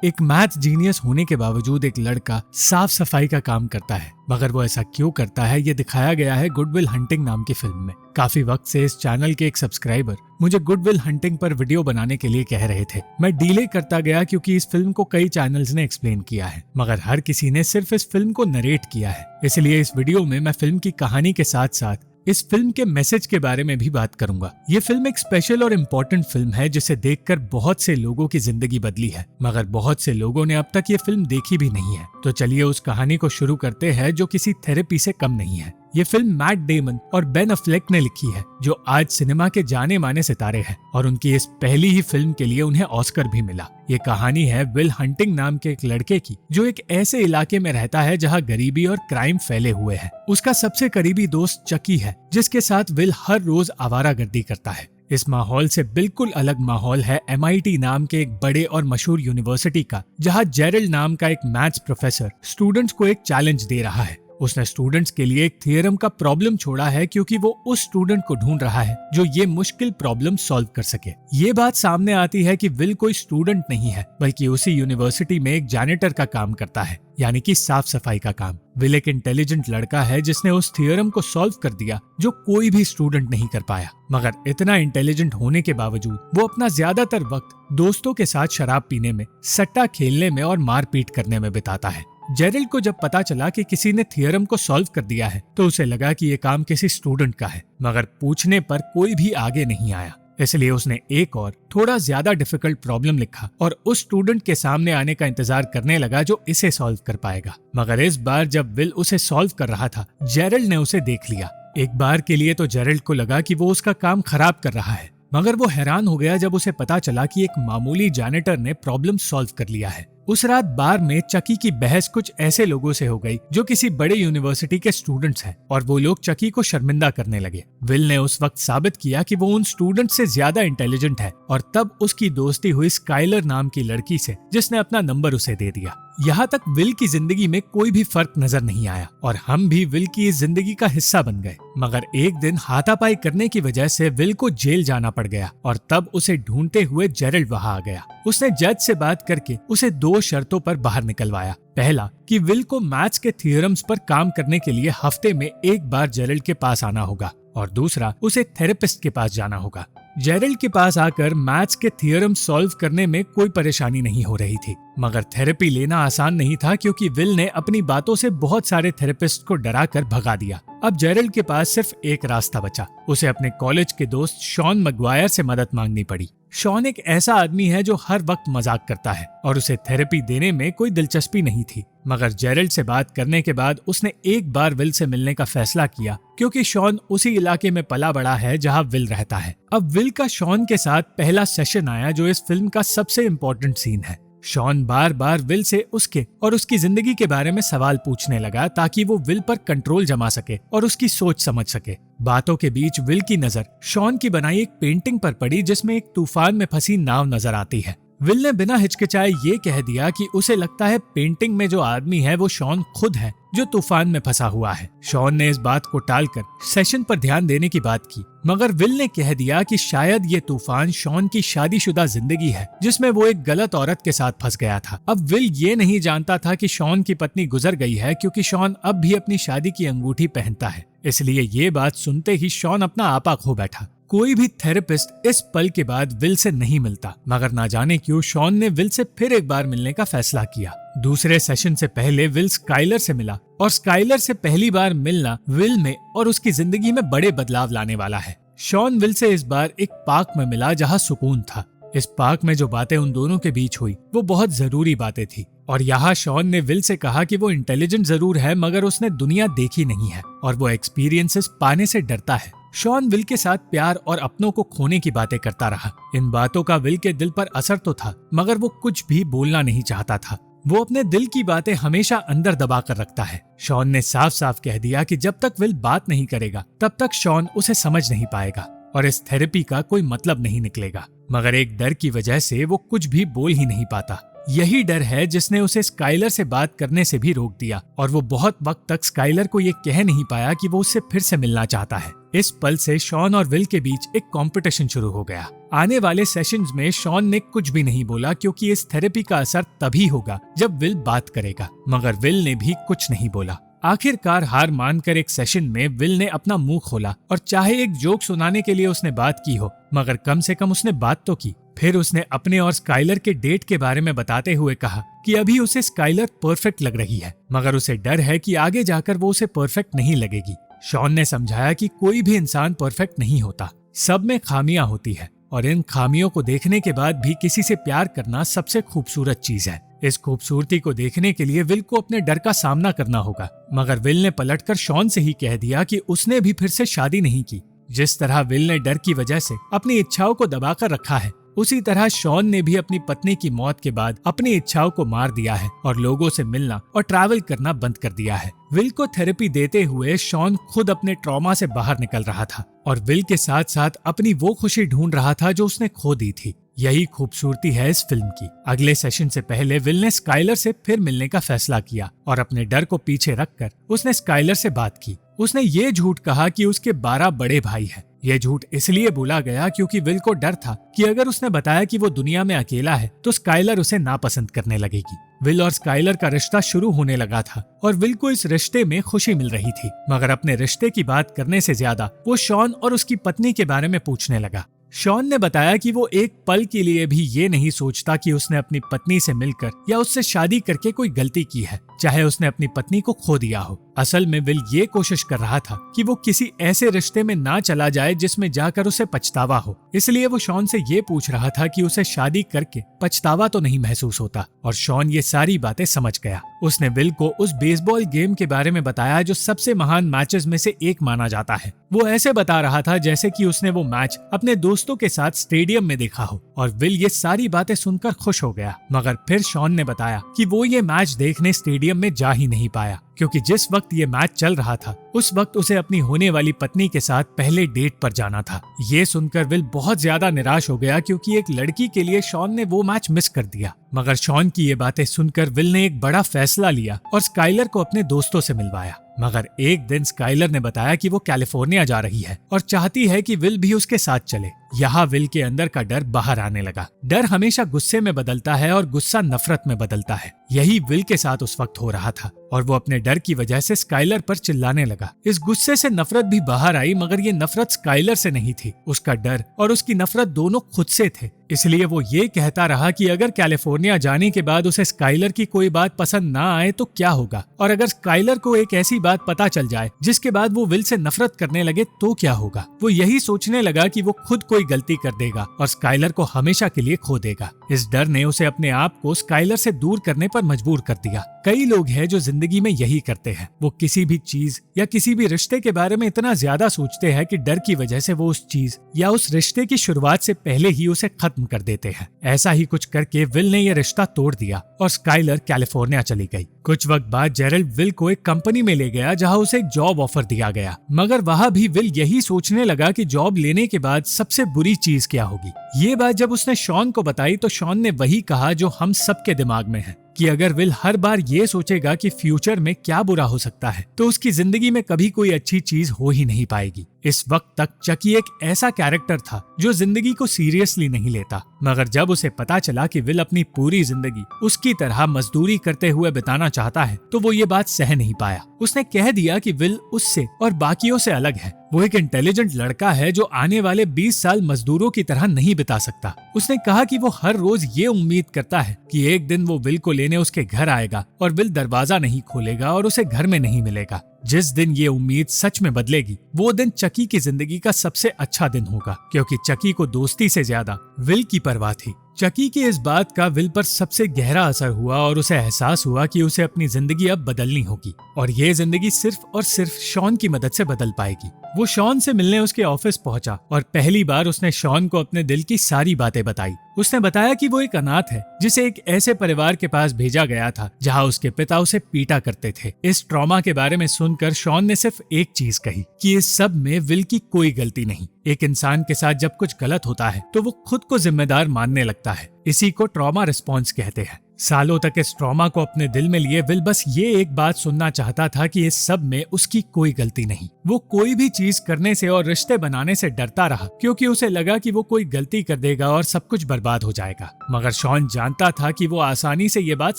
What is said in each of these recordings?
एक math genius होने के बावजूद एक लड़का साफ सफाई का काम करता है, मगर वो ऐसा क्यों करता है ये दिखाया गया है गुड विल हंटिंग नाम की फिल्म में। काफी वक्त से इस चैनल के एक सब्सक्राइबर मुझे गुड विल हंटिंग पर वीडियो बनाने के लिए कह रहे थे। मैं डिले करता गया क्योंकि इस फिल्म को कई चैनल्स ने एक्सप्लेन किया है, मगर हर किसी ने सिर्फ इस फिल्म को नरेट किया है। इसलिए इस वीडियो में मैं फिल्म की कहानी के साथ साथ इस फिल्म के मैसेज के बारे में भी बात करूंगा। ये फिल्म एक स्पेशल और इम्पोर्टेंट फिल्म है जिसे देखकर बहुत से लोगों की जिंदगी बदली है, मगर बहुत से लोगों ने अब तक ये फिल्म देखी भी नहीं है। तो चलिए उस कहानी को शुरू करते हैं जो किसी थेरेपी से कम नहीं है। ये फिल्म मैट डेमन और बेन अफ्लेक ने लिखी है, जो आज सिनेमा के जाने माने सितारे हैं, और उनकी इस पहली ही फिल्म के लिए उन्हें ऑस्कर भी मिला। ये कहानी है विल हंटिंग नाम के एक लड़के की, जो एक ऐसे इलाके में रहता है जहां गरीबी और क्राइम फैले हुए हैं। उसका सबसे करीबी दोस्त चकी है, जिसके साथ विल हर रोज आवारागर्दी करता है। इस माहौल से बिल्कुल अलग माहौल है MIT नाम के एक बड़े और मशहूर यूनिवर्सिटी का, जहां जेरल्ड नाम का एक मैथ्स प्रोफेसर स्टूडेंट्स को एक चैलेंज दे रहा है। उसने स्टूडेंट्स के लिए एक थियरम का प्रॉब्लम छोड़ा है क्योंकि वो उस स्टूडेंट को ढूंढ रहा है जो ये मुश्किल प्रॉब्लम सॉल्व कर सके। ये बात सामने आती है कि विल कोई स्टूडेंट नहीं है, बल्कि उसी यूनिवर्सिटी में एक जैनिटर का काम करता है, यानी कि साफ सफाई का काम। विल एक इंटेलिजेंट लड़का है जिसने उस थियरम को सॉल्व कर दिया जो कोई भी स्टूडेंट नहीं कर पाया। मगर इतना इंटेलिजेंट होने के बावजूद वो अपना ज्यादातर वक्त दोस्तों के साथ शराब पीने में, सट्टा खेलने में और मारपीट करने में बिताता है। जेरल्ड को जब पता चला कि किसी ने थियरम को सॉल्व कर दिया है तो उसे लगा कि ये काम किसी स्टूडेंट का है, मगर पूछने पर कोई भी आगे नहीं आया। इसलिए उसने एक और थोड़ा ज्यादा डिफिकल्ट प्रॉब्लम लिखा और उस स्टूडेंट के सामने आने का इंतजार करने लगा जो इसे सॉल्व कर पाएगा। मगर इस बार जब विल उसे सॉल्व कर रहा था, जेरल्ड ने उसे देख लिया। एक बार के लिए तो जेरल्ड को लगा कि वो उसका काम खराब कर रहा है, मगर वो हैरान हो गया जब उसे पता चला कि एक मामूली जैनिटर ने प्रॉब्लम सॉल्व कर लिया है। उस रात बार में चकी की बहस कुछ ऐसे लोगों से हो गई जो किसी बड़े यूनिवर्सिटी के स्टूडेंट्स हैं, और वो लोग चकी को शर्मिंदा करने लगे। विल ने उस वक्त साबित किया कि वो उन स्टूडेंट से ज्यादा इंटेलिजेंट है, और तब उसकी दोस्ती हुई स्काइलर नाम की लड़की से, जिसने अपना नंबर उसे दे दिया। यहाँ तक विल की जिंदगी में कोई भी फर्क नजर नहीं आया और हम भी विल की इस जिंदगी का हिस्सा बन गए। मगर एक दिन हाथापाई करने की वजह से विल को जेल जाना पड़ गया, और तब उसे ढूंढते हुए जेरल्ड वहां आ गया। उसने जज से बात करके उसे 2 शर्तों पर बाहर निकलवाया। पहला कि विल को मैथ्स के थियरम्स पर काम करने के लिए हफ्ते में एक बार जेरल्ड के पास आना होगा, और दूसरा उसे थेरेपिस्ट के पास जाना होगा। जेरल्ड के पास आकर मैथ्स के थियरम सॉल्व करने में कोई परेशानी नहीं हो रही थी, मगर थेरेपी लेना आसान नहीं था क्योंकि विल ने अपनी बातों से बहुत सारे थेरेपिस्ट को डराकर भगा दिया। अब जेरल्ड के पास सिर्फ एक रास्ता बचा, उसे अपने कॉलेज के दोस्त शॉन मैगवायर से मदद मांगनी पड़ी। शॉन एक ऐसा आदमी है जो हर वक्त मजाक करता है और उसे थेरेपी देने में कोई दिलचस्पी नहीं थी, मगर जेरल्ड से बात करने के बाद उसने एक बार विल से मिलने का फैसला किया क्योंकि शॉन उसी इलाके में पला बड़ा है जहां विल रहता है। अब विल का शॉन के साथ पहला सेशन आया जो इस फिल्म का सबसे इम्पोर्टेंट सीन है। शॉन बार बार विल से उसके और उसकी जिंदगी के बारे में सवाल पूछने लगा ताकि वो विल पर कंट्रोल जमा सके और उसकी सोच समझ सके। बातों के बीच विल की नजर शॉन की बनाई एक पेंटिंग पर पड़ी जिसमें एक तूफान में फंसी नाव नजर आती है। विल ने बिना हिचकिचाए ये कह दिया कि उसे लगता है पेंटिंग में जो आदमी है वो शॉन खुद है जो तूफान में फंसा हुआ है। शॉन ने इस बात को टालकर सेशन पर ध्यान देने की बात की, मगर विल ने कह दिया कि शायद ये तूफान शॉन की शादीशुदा जिंदगी है जिसमें वो एक गलत औरत के साथ फंस गया था। अब विल ये नहीं जानता था कि शॉन की पत्नी गुजर गई है क्योंकि शॉन अब भी अपनी शादी की अंगूठी पहनता है। इसलिए ये बात सुनते ही शॉन अपना आपा खो बैठा। कोई भी थेरेपिस्ट इस पल के बाद विल से नहीं मिलता, मगर ना जाने क्यों शॉन ने विल से फिर एक बार मिलने का फैसला किया। दूसरे सेशन से पहले विल स्काइलर से मिला, और स्काइलर से पहली बार मिलना विल में और उसकी जिंदगी में बड़े बदलाव लाने वाला है। शॉन विल से इस बार एक पार्क में मिला जहां सुकून था। इस पार्क में जो बातें उन दोनों के बीच हुई वो बहुत जरूरी बातें थी, और यहाँ शॉन ने विल से कहा कि वो इंटेलिजेंट जरूर है मगर उसने दुनिया देखी नहीं है और वो एक्सपीरियंसेस पाने से डरता है। शॉन विल के साथ प्यार और अपनों को खोने की बातें करता रहा। इन बातों का विल के दिल पर असर तो था, मगर वो कुछ भी बोलना नहीं चाहता था। वो अपने दिल की बातें हमेशा अंदर दबा कर रखता है। शॉन ने साफ साफ कह दिया कि जब तक विल बात नहीं करेगा तब तक शॉन उसे समझ नहीं पाएगा और इस थेरेपी का कोई मतलब नहीं निकलेगा। मगर एक डर की वजह से वो कुछ भी बोल ही नहीं पाता। यही डर है जिसने उसे स्काइलर से बात करने से भी रोक दिया और वो बहुत वक्त तक स्काइलर को ये कह नहीं पाया कि वो उससे फिर से मिलना चाहता है। इस पल से शॉन और विल के बीच एक कंपटीशन शुरू हो गया। आने वाले सेशंस में शॉन ने कुछ भी नहीं बोला क्योंकि इस थेरेपी का असर तभी होगा जब विल बात करेगा, मगर विल ने भी कुछ नहीं बोला। आखिरकार हार मानकर एक सेशन में विल ने अपना मुंह खोला और चाहे एक जोक सुनाने के लिए उसने बात की हो, मगर कम से कम उसने बात तो की। फिर उसने अपने और स्काइलर के डेट के बारे में बताते हुए कहा कि अभी उसे स्काइलर परफेक्ट लग रही है, मगर उसे डर है कि आगे जाकर वो उसे परफेक्ट नहीं लगेगी। शॉन ने समझाया कि कोई भी इंसान परफेक्ट नहीं होता, सब में खामियां होती है और इन खामियों को देखने के बाद भी किसी से प्यार करना सबसे खूबसूरत चीज है। इस खूबसूरती को देखने के लिए विल को अपने डर का सामना करना होगा, मगर विल ने पलटकर शॉन से ही कह दिया कि उसने भी फिर से शादी नहीं की। जिस तरह विल ने डर की वजह से अपनी इच्छाओं को दबाकर रखा है, उसी तरह शॉन ने भी अपनी पत्नी की मौत के बाद अपनी इच्छाओं को मार दिया है और लोगों से मिलना और ट्रैवल करना बंद कर दिया है। विल को थेरेपी देते हुए शॉन खुद अपने ट्रॉमा से बाहर निकल रहा था और विल के साथ साथ अपनी वो खुशी ढूंढ रहा था जो उसने खो दी थी। यही खूबसूरती है इस फिल्म की। अगले सेशन से पहले विल ने स्काइलर से फिर मिलने का फैसला किया और अपने डर को पीछे रखकर उसने स्काइलर से बात की। उसने ये झूठ कहा कि उसके 12 बड़े भाई हैं। यह झूठ इसलिए बोला गया क्योंकि विल को डर था कि अगर उसने बताया कि वो दुनिया में अकेला है तो स्काइलर उसे नापसंद करने लगेगी। विल और स्काइलर का रिश्ता शुरू होने लगा था और विल को इस रिश्ते में खुशी मिल रही थी, मगर अपने रिश्ते की बात करने से ज्यादा वो शॉन और उसकी पत्नी के बारे में पूछने लगा। शॉन ने बताया कि वो एक पल के लिए भी ये नहीं सोचता कि उसने अपनी पत्नी से मिलकर या उससे शादी करके कोई गलती की है, चाहे उसने अपनी पत्नी को खो दिया हो। असल में विल ये कोशिश कर रहा था कि वो किसी ऐसे रिश्ते में ना चला जाए जिसमें जाकर उसे पछतावा हो। इसलिए वो शॉन से ये पूछ रहा था कि उसे शादी करके पछतावा तो नहीं महसूस होता, और शॉन ये सारी बातें समझ गया। उसने विल को उस बेसबॉल गेम के बारे में बताया जो सबसे महान मैचेस में से एक माना जाता है। वो ऐसे बता रहा था जैसे कि उसने वो मैच अपने दोस्तों के साथ स्टेडियम में देखा हो, और विल ये सारी बातें सुनकर खुश हो गया। मगर फिर शॉन ने बताया कि वो ये मैच देखने स्टेडियम में जा ही नहीं पाया क्योंकि जिस वक्त ये मैच चल रहा था उस वक्त उसे अपनी होने वाली पत्नी के साथ पहले डेट पर जाना था। ये सुनकर विल बहुत ज्यादा निराश हो गया क्योंकि एक लड़की के लिए शॉन ने वो मैच मिस कर दिया। मगर शॉन की ये बातें सुनकर विल ने एक बड़ा फैसला लिया और स्काइलर को अपने दोस्तों से मिलवाया। मगर एक दिन स्काइलर ने बताया कि वो कैलिफोर्निया जा रही है और चाहती है कि विल भी उसके साथ चले। यहाँ विल के अंदर का डर बाहर आने लगा। डर हमेशा गुस्से में बदलता है और गुस्सा नफरत में बदलता है। यही विल के साथ उस वक्त हो रहा था और वो अपने डर की वजह से स्काइलर पर चिल्लाने लगा। इस गुस्से से नफरत भी बाहर आई, मगर ये नफरत स्काइलर से नहीं थी। उसका डर और उसकी नफरत दोनों खुद से थे। इसलिए वो ये कहता रहा कि अगर कैलिफोर्निया जाने के बाद उसे स्काइलर की कोई बात पसंद ना आए तो क्या होगा, और अगर स्काइलर को एक ऐसी बात पता चल जाए जिसके बाद वो विल से नफरत करने लगे तो क्या होगा। वो यही सोचने लगा कि वो खुद कोई गलती कर देगा और स्काइलर को हमेशा के लिए खो देगा। इस डर ने उसे अपने आप को स्काइलर से दूर करने पर मजबूर कर दिया। कई लोग हैं जो जिंदगी में यही करते हैं। वो किसी भी चीज या किसी भी रिश्ते के बारे में इतना ज्यादा सोचते हैं कि डर की वजह से वो उस चीज या उस रिश्ते की शुरुआत से पहले ही उसे खत्म कर देते हैं। ऐसा ही कुछ करके विल ने यह रिश्ता तोड़ दिया और स्काइलर कैलिफोर्निया चली गई। कुछ वक्त बाद जेरल्ड विल को एक कंपनी में ले गया जहां उसे एक जॉब ऑफर दिया गया, मगर वहां भी विल यही सोचने लगा कि जॉब लेने के बाद सबसे बुरी चीज क्या होगी। ये बात जब उसने शॉन को बताई तो शॉन ने वही कहा जो हम सबके दिमाग में है कि अगर विल हर बार ये सोचेगा कि फ्यूचर में क्या बुरा हो सकता है तो उसकी जिंदगी में कभी कोई अच्छी चीज हो ही नहीं पाएगी। इस वक्त तक चकी एक ऐसा कैरेक्टर था जो जिंदगी को सीरियसली नहीं लेता, मगर जब उसे पता चला कि विल अपनी पूरी जिंदगी उसकी तरह मजदूरी करते हुए बिताना चाहता है तो वो ये बात सह नहीं पाया। उसने कह दिया कि विल उससे और बाकियों से अलग है। वो एक इंटेलिजेंट लड़का है जो आने वाले 20 साल मजदूरों की तरह नहीं बिता सकता। उसने कहा कि वो हर रोज ये उम्मीद करता है कि एक दिन वो विल को लेने उसके घर आएगा और विल दरवाजा नहीं खोलेगा और उसे घर में नहीं मिलेगा। जिस दिन ये उम्मीद सच में बदलेगी वो दिन चकी की जिंदगी का सबसे अच्छा दिन होगा, क्योंकि चकी को दोस्ती से ज्यादा विल की परवाह थी। चकी की इस बात का विल पर सबसे गहरा असर हुआ और उसे एहसास हुआ कि उसे अपनी जिंदगी अब बदलनी होगी और ये जिंदगी सिर्फ और सिर्फ शॉन की मदद से बदल पाएगी। वो शॉन से मिलने उसके ऑफिस पहुंचा और पहली बार उसने शॉन को अपने दिल की सारी बातें बताई। उसने बताया कि वो एक अनाथ है जिसे एक ऐसे परिवार के पास भेजा गया था जहां उसके पिता उसे पीटा करते थे। इस ट्रॉमा के बारे में सुनकर शॉन ने सिर्फ एक चीज कही कि इस सब में विल की कोई गलती नहीं। एक इंसान के साथ जब कुछ गलत होता है तो वो खुद को जिम्मेदार मानने लगता है। इसी को ट्रॉमा रिस्पॉन्स कहते हैं। सालों तक इस ट्रॉमा को अपने दिल में लिए विल बस ये एक बात सुनना चाहता था कि इस सब में उसकी कोई गलती नहीं। वो कोई भी चीज करने से और रिश्ते बनाने से डरता रहा क्योंकि उसे लगा कि वो कोई गलती कर देगा और सब कुछ बर्बाद हो जाएगा। मगर शॉन जानता था कि वो आसानी से ये बात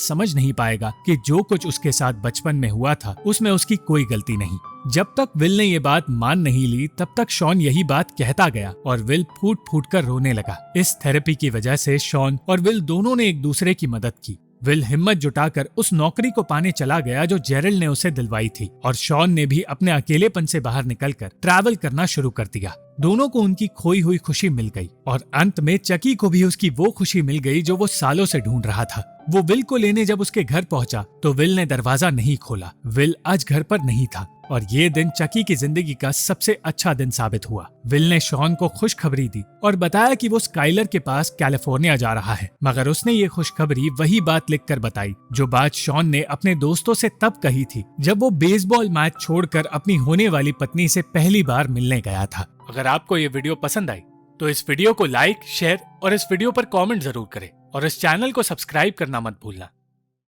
समझ नहीं पाएगा कि जो कुछ उसके साथ बचपन में हुआ था उसमें उसकी कोई गलती नहीं। जब तक विल ने ये बात मान नहीं ली तब तक शॉन यही बात कहता गया और विल फूट फूट कर रोने लगा। इस थेरेपी की वजह से शॉन और विल दोनों ने एक दूसरे की मदद की। विल हिम्मत जुटाकर उस नौकरी को पाने चला गया जो जेरल ने उसे दिलवाई थी और शॉन ने भी अपने अकेलेपन से बाहर निकलकर ट्रैवल करना शुरू कर दिया। दोनों को उनकी खोई हुई खुशी मिल गई और अंत में चकी को भी उसकी वो खुशी मिल गई जो वो सालों से ढूंढ रहा था। वो विल को लेने जब उसके घर पहुंचा तो विल ने दरवाजा नहीं खोला। विल आज घर पर नहीं था और ये दिन चकी की जिंदगी का सबसे अच्छा दिन साबित हुआ। विल ने शॉन को खुशखबरी दी और बताया कि वो स्काइलर के पास कैलिफोर्निया जा रहा है, मगर उसने ये खुशखबरी वही बात लिखकर बताई जो बात शॉन ने अपने दोस्तों से तब कही थी जब वो बेसबॉल मैच छोड़कर अपनी होने वाली पत्नी से पहली बार मिलने गया था। अगर आपको ये वीडियो पसंद आई तो इस वीडियो को लाइक, शेयर और इस वीडियो पर कमेंट जरूर करें और इस चैनल को सब्सक्राइब करना मत भूलना।